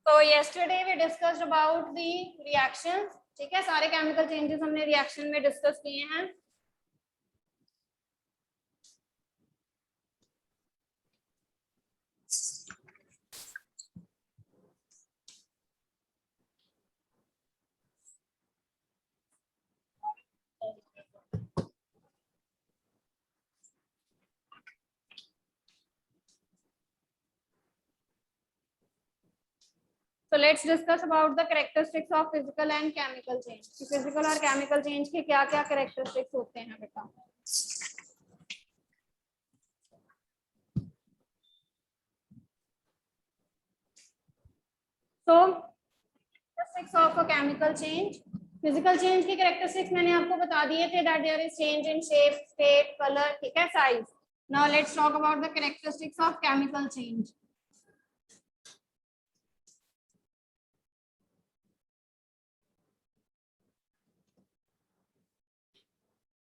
तो yesterday we discussed about the reactions. ठीक है, सारे केमिकल चेंजेस हमने रिएक्शन में डिस्कस किए हैं. So let's discuss about the characteristics of physical and chemical change. Physical और chemical change के क्या-क्या characteristics होते हैं बेटा? So characteristics of a chemical change. Physical change के characteristics मैंने आपको बता दिए थे that there is change in shape, state, color, ठीक है, size. Now let's talk about the characteristics of chemical change.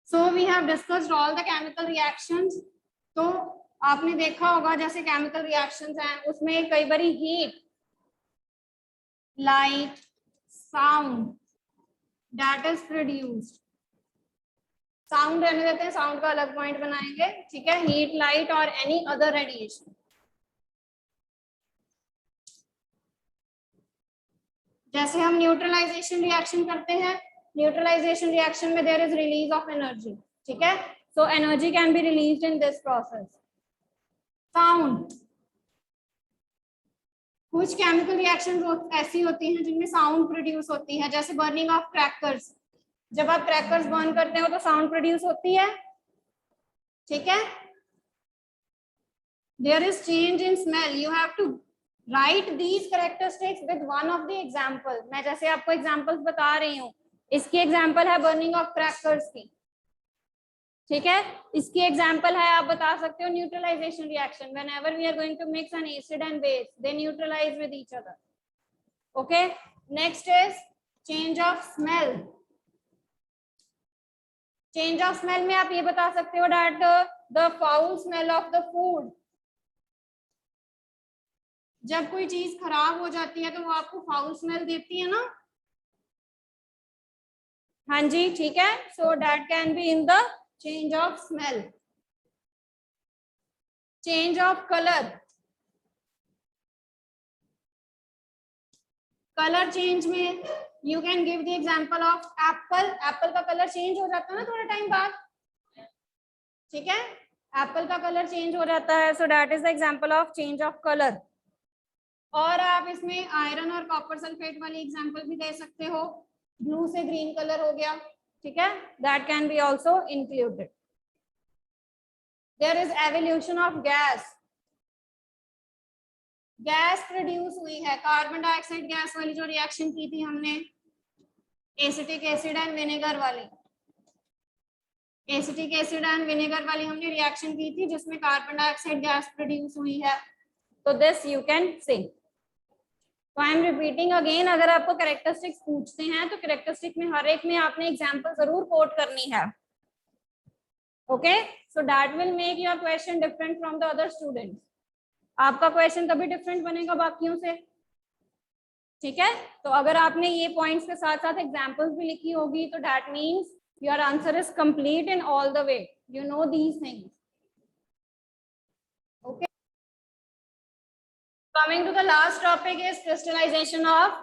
So we have discussed all the chemical reactions. तो आपने देखा होगा जैसे chemical reactions हैं उसमें कई बारी heat, light, sound that is produced. Sound रहने देते हैं, sound का अलग point बनाएंगे, ठीक है, heat, light और any other radiation. जैसे हम न्यूट्रलाइजेशन रिएक्शन करते हैं, न्यूट्रलाइजेशन रिएक्शन में there is release of energy, ठीक है, so energy can be released in this process. Sound, कुछ केमिकल रिएक्शंस ऐसी होती हैं जिनमें साउंड प्रोड्यूस होती है, जैसे बर्निंग ऑफ क्रैकर्स. जब आप क्रैकर्स बर्न करते हो तो साउंड प्रोड्यूस होती है, ठीक है. There is change in smell. You have to write these characteristics with one of the example. मैं जैसे आपको examples बता रही हूँ, इसकी example है burning of crackers की, ठीक है. इसकी example है, आप बता सकते हो neutralization reaction. Whenever we are going to mix an acid and base, they neutralize with each other. Okay. Next is change of smell. Change of smell में आप ये बता सकते हो that the foul smell of the food. जब कोई चीज खराब हो जाती है तो वो आपको फाउल स्मेल देती है ना. हाँ जी, ठीक है. So that can be in the change of smell. Change of colour. Colour change में you can give the example of apple. Apple का कलर चेंज हो जाता है ना थोड़ा टाइम बाद, ठीक है, एप्पल का कलर चेंज हो जाता है. So that is the example of change of colour. और आप इसमें आयरन और कॉपर सल्फेट वाली एग्जांपल भी दे सकते हो. ब्लू से ग्रीन कलर हो गया, ठीक है, that can be also included. There is evolution of gas. Gas produce हुई है, कार्बन डाइऑक्साइड गैस वाली जो रिएक्शन की थी हमने, एसिटिक एसिड एंड विनेगर वाली. एसिटिक एसिड एंड विनेगर वाली हमने रिएक्शन की थी जिसमें कार्बन डाइऑक्साइड गैस प्रोड्यूस हुई है. तो दिस यू कैन से. तो आई एम रिपीटिंग अगेन, अगर आपको कैरेक्टरिस्टिक्स पूछते हैं तो कैरेक्टरिस्टिक में हर एक में आपने एग्जांपल जरूर कोट करनी है. Okay, so that will make your question different from the other students. आपका क्वेश्चन तभी डिफरेंट बनेगा बाकियों से, ठीक है. तो अगर आपने ये पॉइंट्स के साथ साथ एग्जांपल्स भी लिखी होगी तो that means your answer is complete in all the way. You know these things. Okay. Coming to the last topic is crystallization of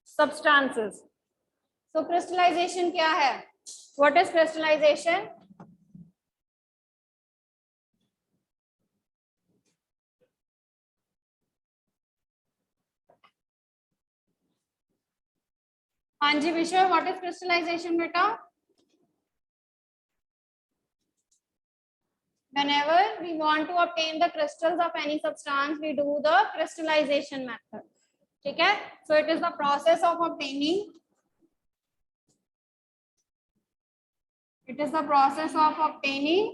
substances. So crystallization क्या है? What is crystallization? हाँ जी विश्व, what is crystallization बेटा? Whenever we want to obtain the crystals of any substance, we do the crystallization method. ठीक है. So it is the process of obtaining. It is the process of obtaining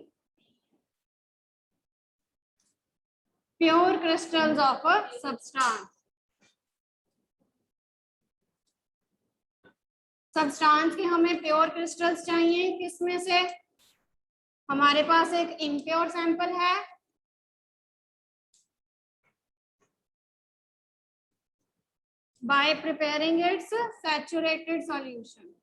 pure crystals of a substance. Substance के हमें pure crystals चाहिए. किसमें से? हमारे पास एक impure sample है bye preparing it's saturated solution.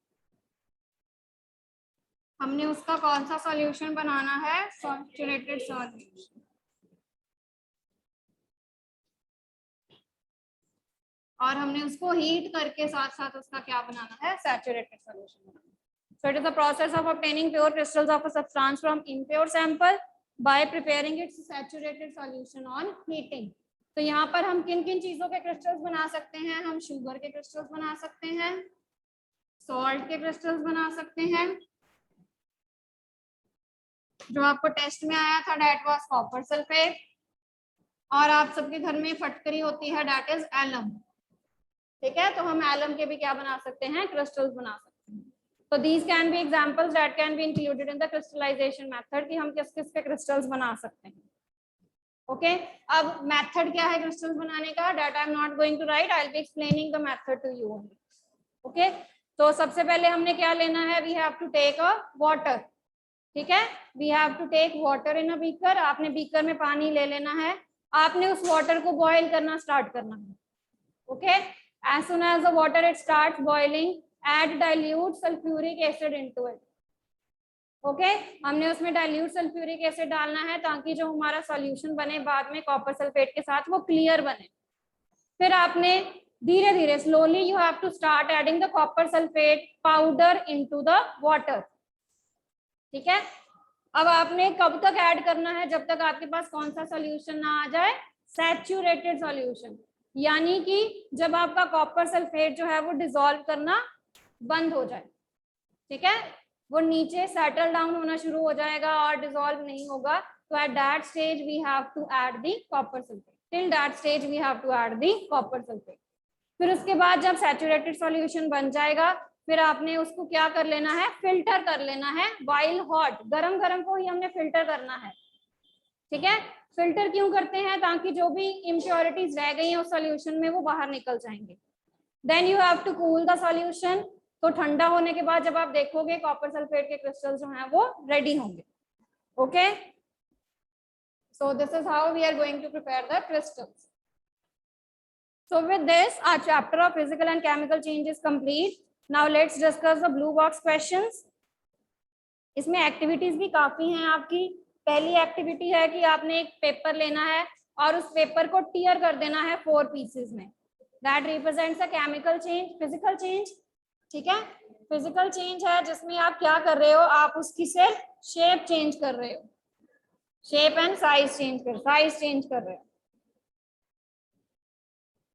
हमने उसका कौन सा सॉल्यूशन बनाना है? Saturated solution. और हमने उसको हीट करके साथ साथ उसका क्या बनाना है? Saturated solution banana. So it is the process of obtaining pure crystals of a substance from impure sample by preparing its saturated solution on heating. तो यहाँ पर हम किन किन चीजों के क्रिस्टल्स बना सकते हैं? हम शुगर के क्रिस्टल्स बना सकते हैं, सॉल्ट के क्रिस्टल्स बना सकते हैं, जो आपको टेस्ट में आया था डेट वाज कॉपर सल्फेट, और आप सबके घर में फटकरी होती है डेट इज एलम। ठीक है, तो हम एलम के भी क्या बना सकते हैं? क्रिस्टल्स बना सकते हैं। तो these can be examples that can be included in the crystallization method कि हम किस किस के क्रिस्टल्स बना सकते हैं। ओके, अब मेथड क्या है क्रिस्टल्स बनाने का? that I am not going to write, I'll be explaining the method to you only. Okay, तो सबसे पहले हमने क्या लेना है? we have to take a water. ठीक है, we have to take water in a beaker. आपने बीकर में पानी ले लेना है, आपने उस वाटर को बॉयल करना स्टार्ट करना है। Okay, as soon as the water it starts boiling, add dilute sulfuric acid into it. Okay, हमने उसमें डाइल्यूट सल्फ्यूरिक एसिड डालना है ताकि जो हमारा सॉल्यूशन बने बाद में कॉपर सल्फेट के साथ वो क्लियर बने। फिर आपने धीरे धीरे slowly you have to start adding the copper sulphate powder into the water. ठीक है, अब आपने कब तक ऐड करना है? जब तक आपके पास कौन सा सॉल्यूशन ना आ जाए? Saturated solution. यानी कि जब आपका कॉपर सल्फेट जो है वो डिसॉल्व करना बंद हो जाए। ठीक है, वो नीचे सेटल डाउन होना शुरू हो जाएगा और डिसॉल्व नहीं होगा, तो at that stage we have to add the copper sulphate. Till that stage we have to add the copper sulphate. फिर उसके बाद जब सैचुरेटेड सॉल्यूशन बन जाएगा, फिर आपने उसको क्या कर लेना है? फिल्टर कर लेना है वाइल हॉट। गरम गरम को ही हमने फिल्टर करना है। ठीक है, फिल्टर क्यों करते हैं? ताकि जो भी इम्प्योरिटीज रह गई हैं उस सॉल्यूशन में वो बाहर निकल जाएंगे। Then you have to cool the solution. तो ठंडा होने के बाद जब आप देखोगे कॉपर सल्फेट के क्रिस्टल्स जो हैं वो रेडी होंगे। Okay, so this is how we are going to prepare the crystals. So with this, our chapter of physical and chemical change is complete. Now let's discuss the blue box questions. इसमें activities भी काफी हैं आपकी। पहली activity है कि आपने एक पेपर लेना है और उस पेपर को टीयर कर देना है 4 पीसेस में। That represents a chemical change, physical change. ठीक है, फिजिकल चेंज है जिसमें आप क्या कर रहे हो? आप उसकी सिर्फ शेप चेंज कर रहे हो, शेप एंड साइज चेंज कर रहे हो।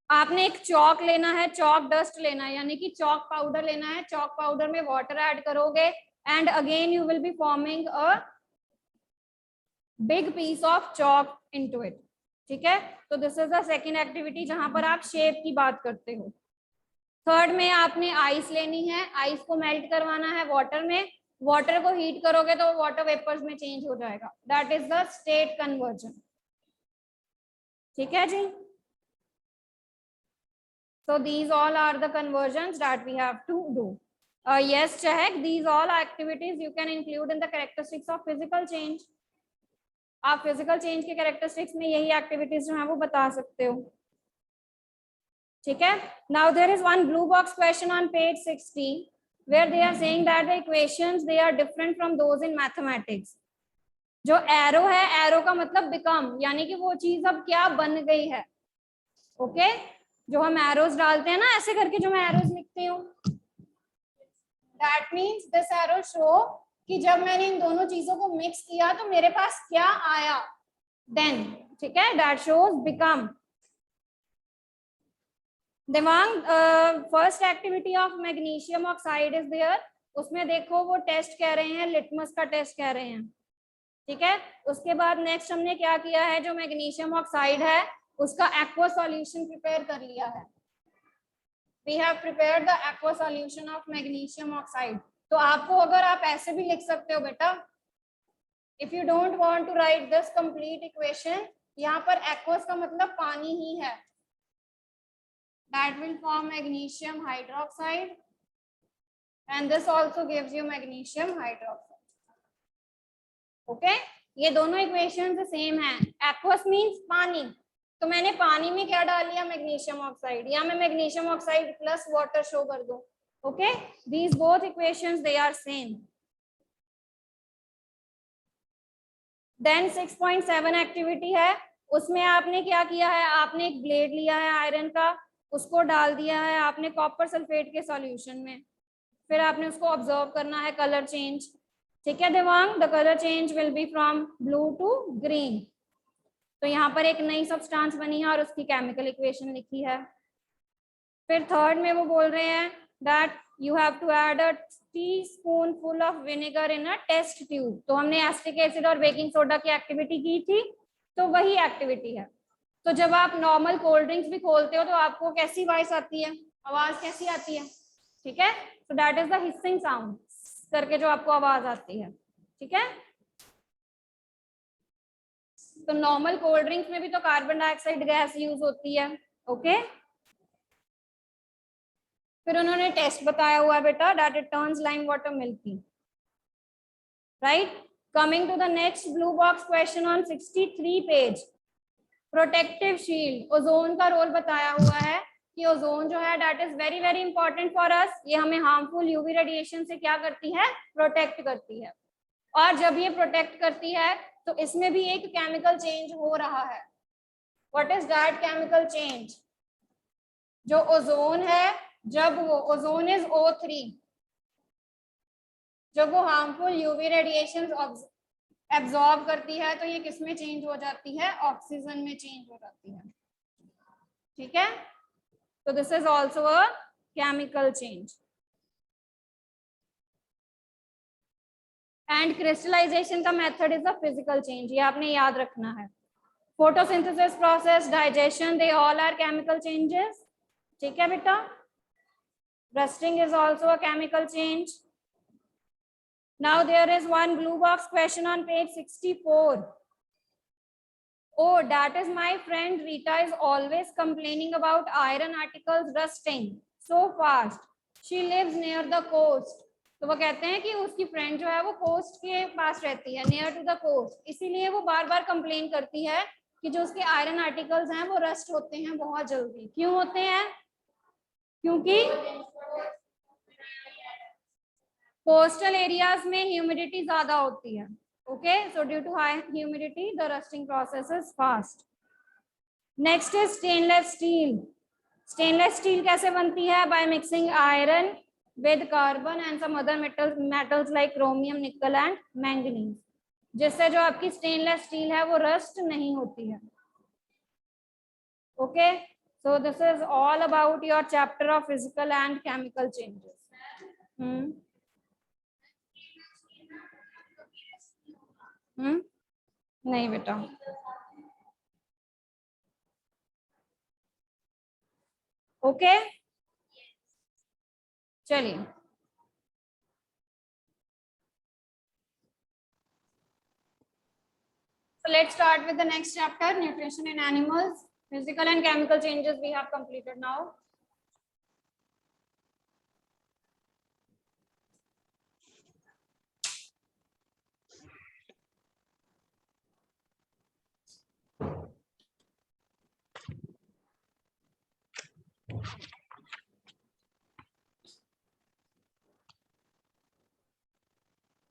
आपने एक चौक लेना है, चौक डस्ट लेना है, यानी कि चौक पाउडर लेना है। चौक पाउडर में वाटर ऐड करोगे and again you will be forming a big piece of chalk into it. ठीक है, तो this is the second activity जहां पर आप शेप की बात करते हो। थर्ड में आपने आइस लेनी है, आइस को मेल्ट करवाना है वाटर में। वाटर को हीट करोगे तो वाटर वेपर्स में चेंज हो जाएगा। That is the state conversion. ठीक है जी, so these all are the conversions that we have to do. Yes Chahak, these all activities you can include in the characteristics of physical change. आप physical change के characteristics में यही activities जो हैं वो बता सकते हो। ठीक है, now there is one blue box question on page 60 where they are saying that the equations they are different from those in mathematics. जो एरो है, एरो का मतलब बिकम, यानी कि वो चीज अब क्या बन गई है। ओके, जो हम एरोज डालते हैं ना ऐसे करके, जो मैं एरोज लिखती हूँ, that means this arrow show कि जब मैंने इन दोनों चीजों को मिक्स किया तो मेरे पास क्या आया, देन। ठीक है, दैट शोज बिकम। दिमाग first activity of magnesium oxide is there. उसमें देखो वो टेस्ट कह रहे हैं, लिटमस का टेस्ट कह रहे हैं। ठीक है, उसके बाद नेक्स्ट हमने क्या किया है? जो मैग्नीशियम ऑक्साइड है उसका एक्वा सॉल्यूशन प्रिपेयर कर लिया है। We have prepared the aqua solution of magnesium oxide. तो आपको अगर आप ऐसे भी लिख सकते हो बेटा, if you don't want to write this complete equation, यहाँ पर aqueous का मतलब पानी ही है। That will form magnesium hydroxide, and this also gives you magnesium hydroxide. Okay, ये दोनों equations सेम है। Aqueous means पानी, तो मैंने पानी में क्या डाल लिया, मैग्नीशियम ऑक्साइड, या मैं magnesium oxide plus water show कर दूं. Okay, these both equations they are same. Then 6.7 activity है, उसमें आपने क्या किया है, आपने एक ब्लेड लिया है आयरन का, उसको डाल दिया है आपने कॉपर सल्फेट के सॉल्यूशन में, फिर आपने उसको ऑब्जर्व करना है कलर चेंज. ठीक है Devang, the colour change will be from blue to green. तो यहाँ पर एक नई सब्सटेंस बनी है और उसकी केमिकल इक्वेशन लिखी है. फिर थर्ड में वो बोल रहे हैं that you have to add a teaspoonful of vinegar in a test tube. तो हमने एसिटिक एसिड और बेकिंग सोडा की एक्टिविटी की थी, तो वही एक्टिविटी है. तो जब आप नॉर्मल कोल्ड ड्रिंक्स भी खोलते हो तो आपको कैसी वॉइस आती है, आवाज कैसी आती है, ठीक है, तो that is the hissing sound करके जो आपको आवाज आती है. ठीक है, तो नॉर्मल कोल्ड ड्रिंक्स में भी तो कार्बन डाइऑक्साइड गैस यूज होती है. ओके, फिर उन्होंने टेस्ट बताया हुआ है बेटा, that it turns lime water milky. Right, coming to the next blue box question on 63 page. Protective shield, ozone का रोल बताया हुआ है कि ओजोन जो है that is very very important for us. ये हमें हार्मफुल यूवी रेडिएशन से क्या करती है, प्रोटेक्ट करती है. और जब ये प्रोटेक्ट करती है तो इसमें भी एक केमिकल चेंज हो रहा है. What is that chemical change? जो ओजोन है, जब वो ओजोन इज O3, जब वो हार्मफुल यूवी रेडिएशन एब्जॉर्ब करती है तो ये किस में चेंज हो जाती है, ऑक्सीजन में चेंज हो जाती है. ठीक है, तो this is also a chemical change. And crystallization का method is a physical change, ये आपने याद रखना है. Photosynthesis process, digestion, they all are chemical changes. ठीक है बेटा, rusting is also a chemical change. Now there is one blue box question on page 64. Oh, that is my friend Rita is always complaining about iron articles rusting so fast. She lives near the coast. तो वो कहते हैं कि उसकी friend जो है वो coast के पास रहती है, नियर टू द कोस्ट, इसीलिए वो बार बार कंप्लेन करती है कि जो उसके आयरन आर्टिकल्स हैं वो रस्ट होते हैं बहुत जल्दी. क्यों होते हैं? क्योंकि कोस्टल एरियाज में ह्यूमिडिटी ज्यादा होती है. Okay, so due to high humidity the rusting process is fast. Next is stainless steel. Stainless steel कैसे बनती है? By mixing iron with carbon and some other metals like chromium, nickel and manganese, जिससे जो आपकी stainless steel है वो rust नहीं होती है. Okay, so this is all about your chapter of physical and chemical changes. नहीं बेटा, ओके चलिए. So let's start with the next chapter, nutrition in animals. Physical and chemical changes we have completed now.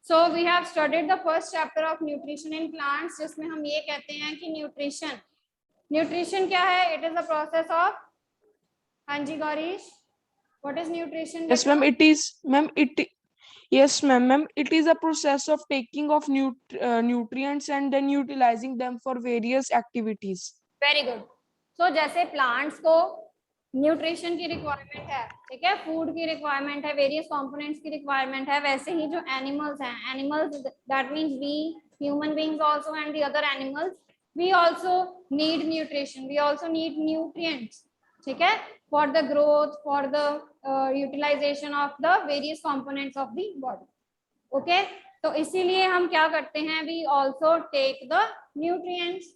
So we have studied the first chapter of nutrition in plants, जिसमें हम ये कहते हैं कि nutrition क्या है? It is a process of, हाँ जी Gourish, what is nutrition? Yes ma'am, it is ma'am yes ma'am, it is a process of taking of nutrients and then utilizing them for various activities. Very good. So जैसे plants को nutrition की requirement है, ठीक है, food की requirement है, various components की requirement है, वैसे ही जो एनिमल्स हैं, animals that means we human beings also and the other animals, we also need nutrition, we also need nutrients. ठीक है, for the growth, for the utilisation of the various components of the body. Okay, तो इसीलिए हम क्या करते हैं, we also take the nutrients.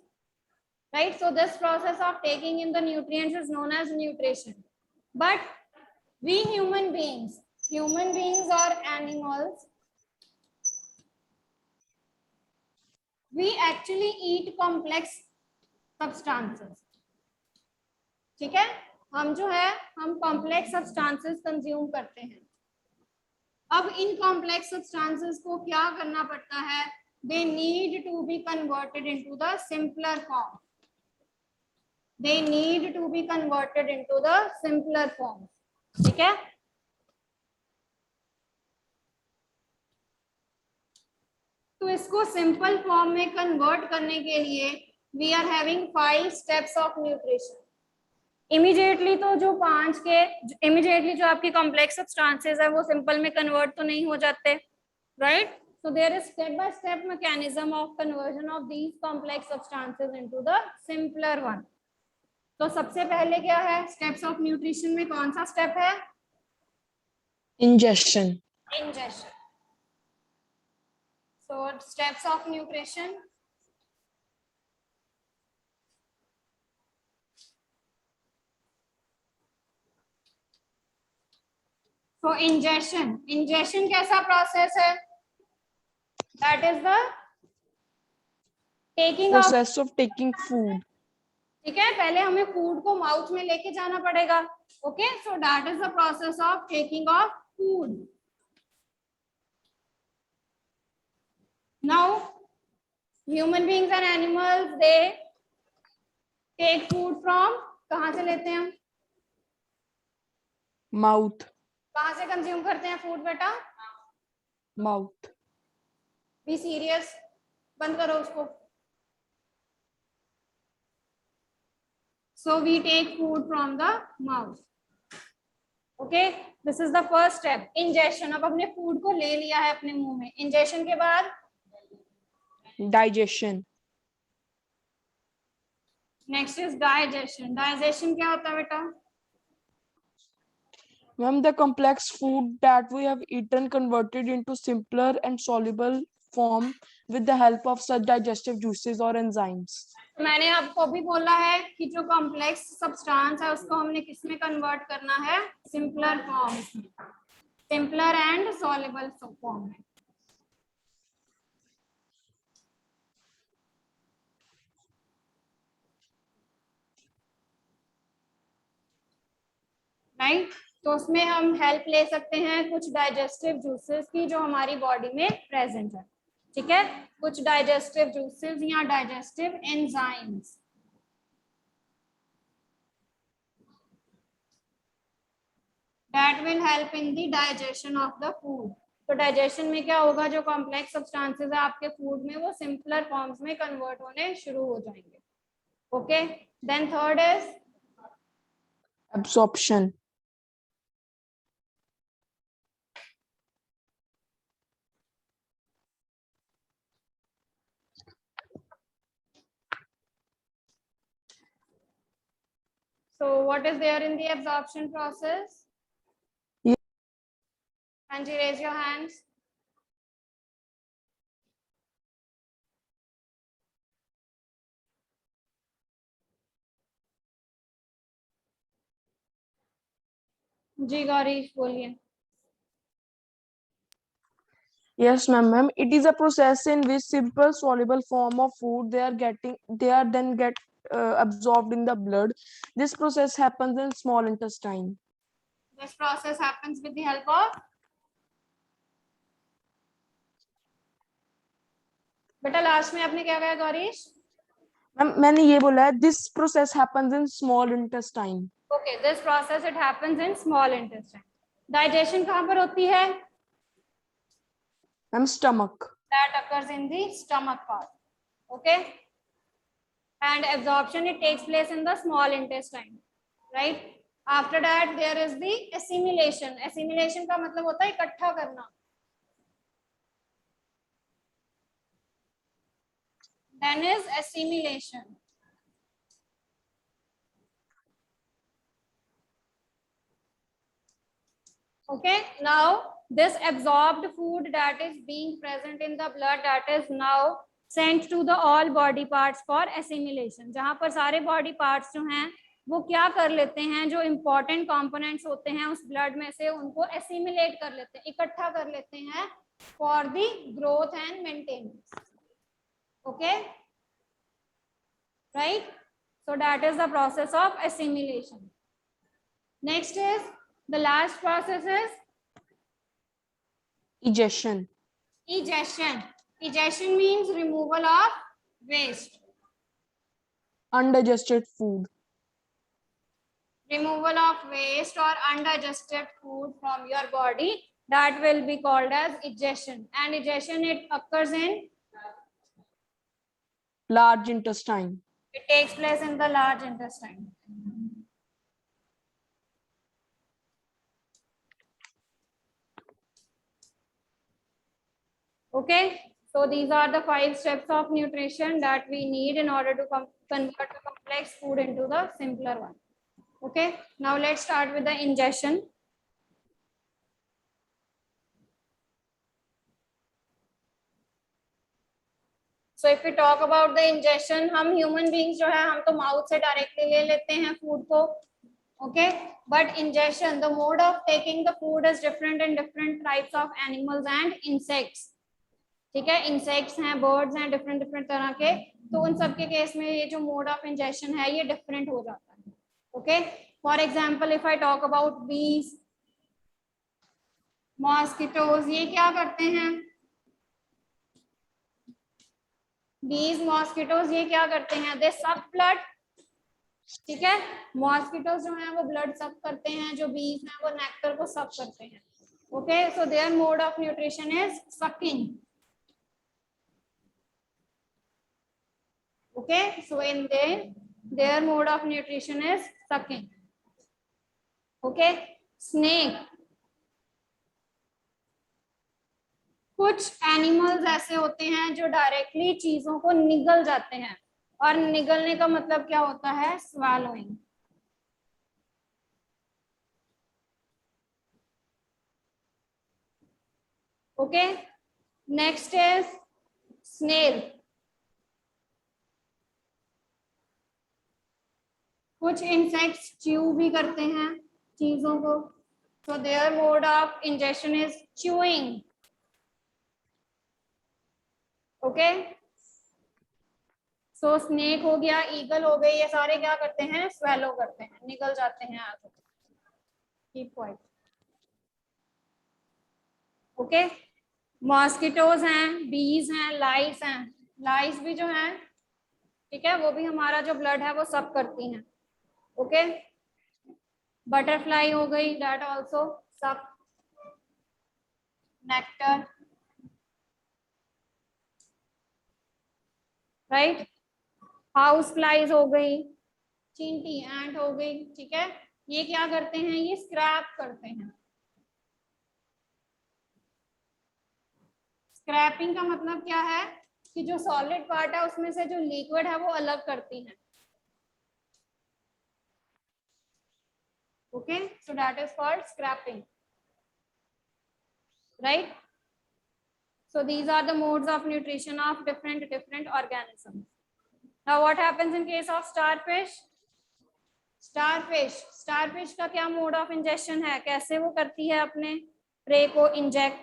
Right, so this process of taking in the nutrients is known as nutrition. But we human beings or animals, we actually eat complex substances. ठीक है, हम जो है हम कॉम्प्लेक्स सब्सटेंसेस कंज्यूम करते हैं। अब in complex substances को क्या करना पड़ता है, they need to be converted into the simpler form, they need to be converted into the simpler form. ठीक है, तो इसको सिंपल फॉर्म में कन्वर्ट करने के लिए we are having 5 steps of nutrition. Immediately तो जो इमीडिएटली जो आपके कॉम्प्लेक्स सब्सटेंसेस है वो सिंपल में कन्वर्ट तो नहीं हो जाते, right? So there is step by step mechanism of conversion of these complex substances into the simpler one. तो सबसे पहले क्या है, steps of nutrition में कौन सा step है? Ingestion. Ingestion. So steps of nutrition. So ingestion कैसा process है? That is the taking of Process of taking food. ठीक है, पहले हमें फूड को माउथ में लेके जाना पड़ेगा। Okay, so that is the process of taking of food. Now human beings and animals they take food from, कहाँ से लेते हैं हम? Mouth. कहाँ से कंज्यूम करते हैं फूड बेटा? Mouth. बी सीरियस, बंद करो उसको। So we take food from the mouth. Okay, this is the first step, ingestion. अब अपने फूड को ले लिया है अपने मुंह में, ingestion के बाद Digestion. Next is digestion. Digestion क्या होता है बेटा? Ma'am, the complex food that we have eaten converted into simpler and soluble form with the help of such digestive juices or enzymes. मैंने आपको भी बोला है कि जो कॉम्प्लेक्स सब्सटेंस है उसको हमने किस में कन्वर्ट करना है? सिंपलर फॉर्म में, सिंपलर एंड सॉल्युबल फॉर्म में। राइट, तो उसमें हम हेल्प ले सकते हैं कुछ डाइजेस्टिव जूसेस की जो हमारी बॉडी में प्रेजेंट है। ठीक है, कुछ डाइजेस्टिव जूसेस या digestive enzymes. That will help in the digestion of the food. तो डाइजेशन में क्या होगा, जो कॉम्प्लेक्स सब्सटेंसेस है आपके फूड में वो सिंपलर फॉर्म्स में कन्वर्ट होने शुरू हो जाएंगे। Okay, then third is Absorption. So what is there in the absorption process? Yeah. Anji, raise your hands. जी गौरीश बोलिए। Yes, ma'am. It is a process in which simple soluble form of food they are then get absorbed in the blood. This process happens in small intestine. This process happens with the help of बेटा last में आपने क्या कहा Gourish? Ma'am मैंने ये बोला है this process happens in small intestine. Okay, this process it happens in small intestine. Digestion कहाँ पर होती है? Ma'am, stomach. That occurs in the stomach part. Okay, and absorption it takes place in the small intestine, right? After that there is the assimilation. Assimilation का मतलब होता है इकट्ठा करना। Then is assimilation. Okay, now this absorbed food that is being present in the blood that is now sent to the all body parts for assimilation. जहाँ पर सारे body parts जो हैं वो क्या कर लेते हैं, जो important components होते हैं उस blood में से उनको assimilate कर लेते हैं, इकट्ठा कर लेते हैं for the growth and maintenance. Okay, right? So that is the process of assimilation. Next is the last process is Egestion. egestion. Egestion means removal of waste. Undigested food. Removal of waste or undigested food from your body, that will be called as egestion. And egestion, it occurs in, Large intestine. it takes place in the large intestine. Okay, so these are the 5 steps of nutrition that we need in order to convert a complex food into the simpler one. Okay, now let's start with the ingestion. So if we talk about the ingestion, हम human beings जो है हम तो mouth से directly ले लेते हैं food को, okay? But ingestion, the mode of taking the food is different in different types of animals and insects. ठीक है, insects हैं, birds हैं, different तरह के, तो उन सब के केस में ये जो mode of ingestion है ये different हो जाता है. Okay? For example, if I talk about bees, mosquitoes, ये क्या करते हैं? बीज मॉस्किटोज ये क्या करते हैं? दे सक ब्लड. ठीक है, मॉस्किटोज जो है वो ब्लड सक करते हैं, जो बीज हैं वो नेक्टर को सक करते हैं. Okay, so there mode of nutrition is sucking. Okay, so in their mode of nutrition is sucking. Okay, snake, कुछ एनिमल्स ऐसे होते हैं जो डायरेक्टली चीजों को निगल जाते हैं, और निगलने का मतलब क्या होता है? Swallowing. Okay, next is snail. कुछ इंसेक्ट्स च्यू भी करते हैं चीजों को, so there mode of injection is chewing. Okay, so snake हो गया, ईगल हो गई, ये सारे क्या करते हैं? स्वेलो करते हैं, निकल जाते हैं आगे. Keep quiet. ओके, मॉस्किटोज हैं, बीज हैं, लाइस हैं. लाइस भी जो हैं, ठीक है, वो भी हमारा जो ब्लड है वो सब करती हैं. ओके, बटरफ्लाई हो गई, दैट आल्सो सब नेक्टर. राइट, हाउस फ्लाइज हो गई, चींटी, एंट हो गई. ठीक है, ये क्या करते हैं? ये स्क्रैप करते हैं. स्क्रैपिंग का मतलब क्या है? कि जो सॉलिड पार्ट है उसमें से जो लिक्विड है वो अलग करती हैं. Okay, so that is called scrapping. Right, so these are the modes of nutrition of different organisms. Now what happens in case of starfish? Starfish का क्या mode of ingestion है? कैसे वो करती है अपने prey को inject?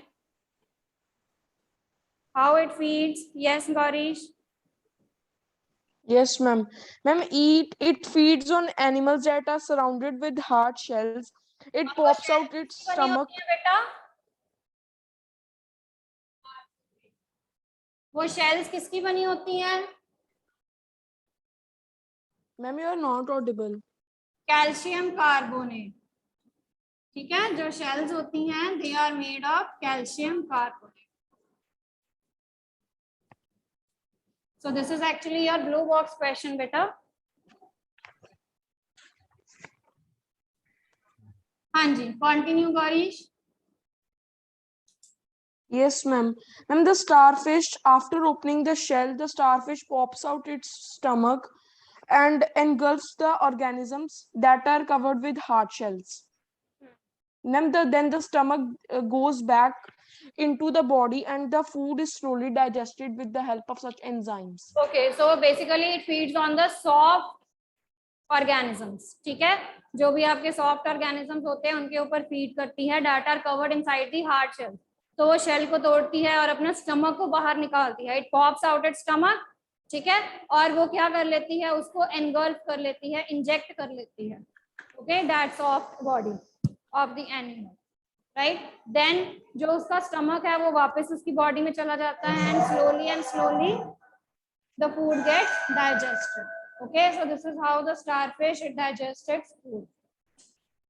How it feeds? Yes, Gaurish. Yes, ma'am. Ma'am, it feeds on animals that are surrounded with hard shells. It pops out its stomach. बेटा, वो shells किसकी बनी होती हैं? Ma'am, you are not audible. Calcium carbonate. ठीक है, जो shells होती हैं they are made of calcium carbonate. So this is actually your blue box question, beta. हाँ जी, continue Gaurish. Yes, ma'am. Ma'am, the starfish, after opening the shell, the starfish pops out its stomach and engulfs the organisms that are covered with hard shells. Ma'am, then the stomach goes back into the body and the food is slowly digested with the help of such enzymes. Okay, so basically it feeds on the soft organisms. ठीक है, जो भी आपके soft organisms होते हैं उनके ऊपर feed करती है, that are covered inside the hard shell. तो वो शेल को तोड़ती है और अपने स्टमक को बाहर निकालती है. It pops out its stomach ठीक है, और वो क्या कर लेती है, उसको एनगल्फ कर लेती है, इंजेक्ट कर लेती है. Okay, that's of body of the animal, right. Then जो उसका स्टमक है वो वापस उसकी बॉडी में चला जाता है and slowly the food gets digested. Okay, so this is how the starfish it digests its food.